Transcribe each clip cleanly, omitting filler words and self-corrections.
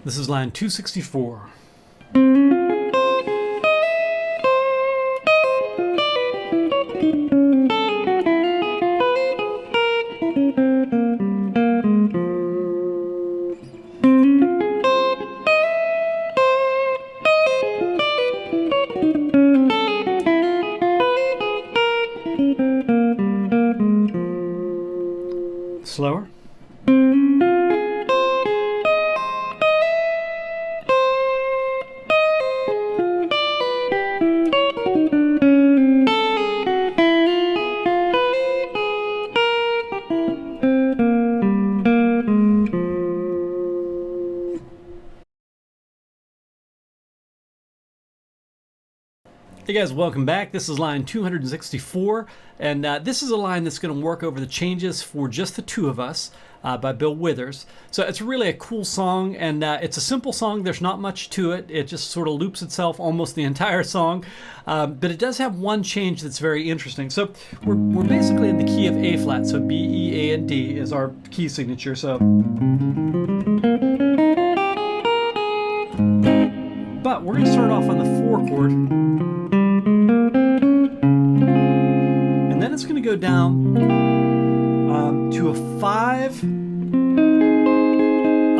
This is line 264. Slower. Hey guys, welcome back. This is line 264, and this is a line that's going to work over the changes for just the two of us by Bill Withers. So it's really a cool song, and it's a simple song. There's not much to it. It just sort of loops itself almost the entire song, but it does have one change that's very interesting. So we're basically in the key of A flat, so B, E, A, and D is our key signature. So, but we're going to start off on the 4 chord. Then it's going to go down to a 5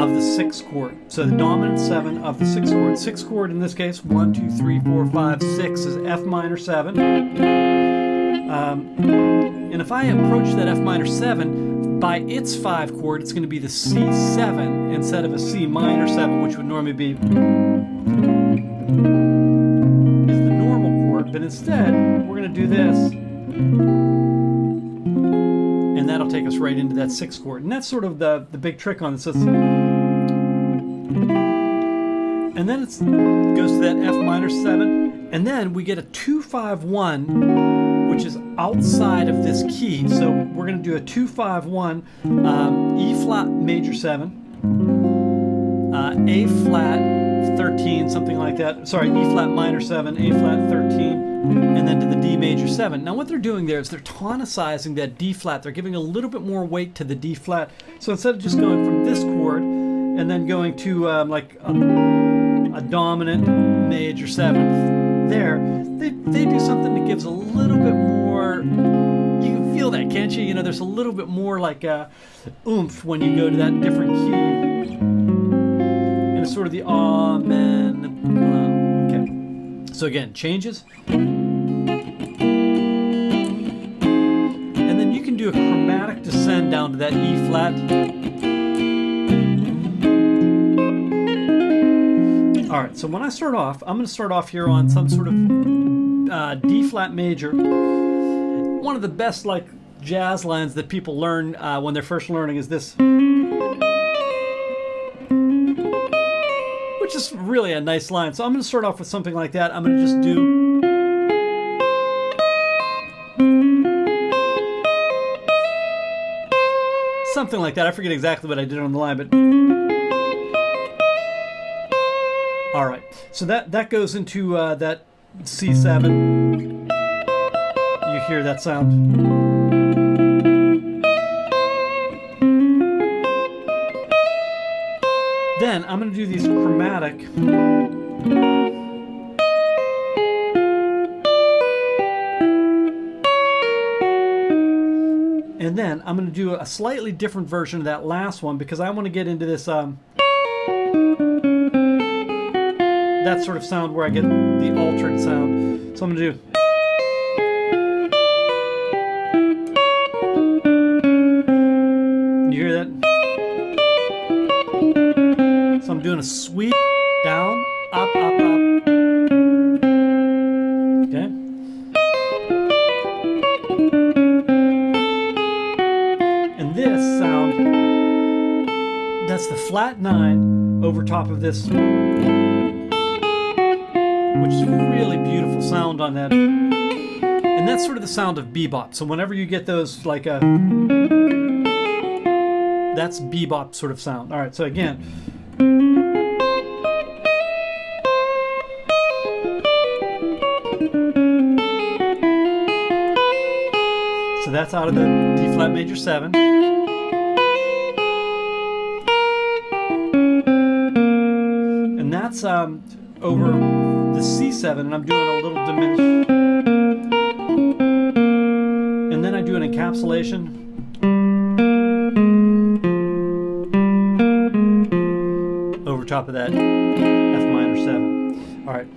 of the 6 chord. So the dominant 7 of the 6 chord. 6 chord in this case, 1, 2, 3, 4, 5, 6 is F minor 7. And if I approach that F minor 7, by its 5 chord, it's going to be the C7 instead of a C minor 7, which would normally be is the normal chord. But instead, we're going to do this. And that'll take us right into that 6 chord. And that's sort of the big trick on this. And then it goes to that F minor 7. And then we get a 2-5-1, which is outside of this key. So we're going to do a 2-5-1, E flat major 7, A flat 13, something like that. Sorry, E flat minor 7, A flat 13. And then to the D major 7. Now what they're doing there is they're tonicizing that D flat. They're giving a little bit more weight to the D flat. So instead of just going from this chord and then going to like a dominant major 7th there, they do something that gives a little bit more, you can feel that, can't you? You know, there's a little bit more like oomph when you go to that different key. And it's sort of the amen. Okay. So again, changes. And then you can do a chromatic descend down to that E flat. All right, so when I start off, I'm going to start off here on some sort of D flat major. One of the best like jazz lines that people learn when they're first learning is this, which is really a nice line. So I'm going to start off with something like that. I'm going to just do something like that. I forget exactly what I did on the line, but all right. So that goes into that C7. You hear that sound. Then I'm going to do these chromatic. And then I'm going to do a slightly different version of that last one because I want to get into this that sort of sound where I get the altered sound. So I'm going to do. You hear that? So I'm doing a sweep, down, up, up, up. Okay? And this sound, that's the flat 9 over top of this, which is a really beautiful sound on that. And that's sort of the sound of bebop. So whenever you get those, like a, that's bebop sort of sound. All right, so again. So that's out of the D flat major 7. that's over the C7, and I'm doing a little diminished. And then I do an encapsulation. Over top of that F minor 7. All right.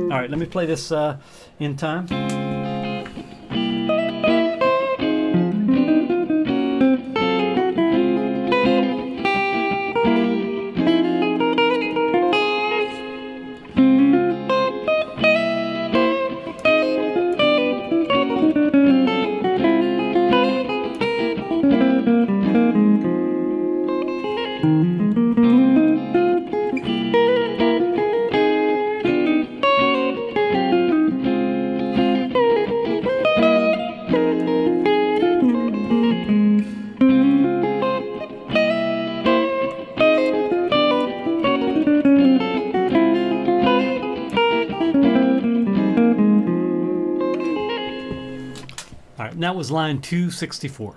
All right, let me play this in time. All right, and that was line 264.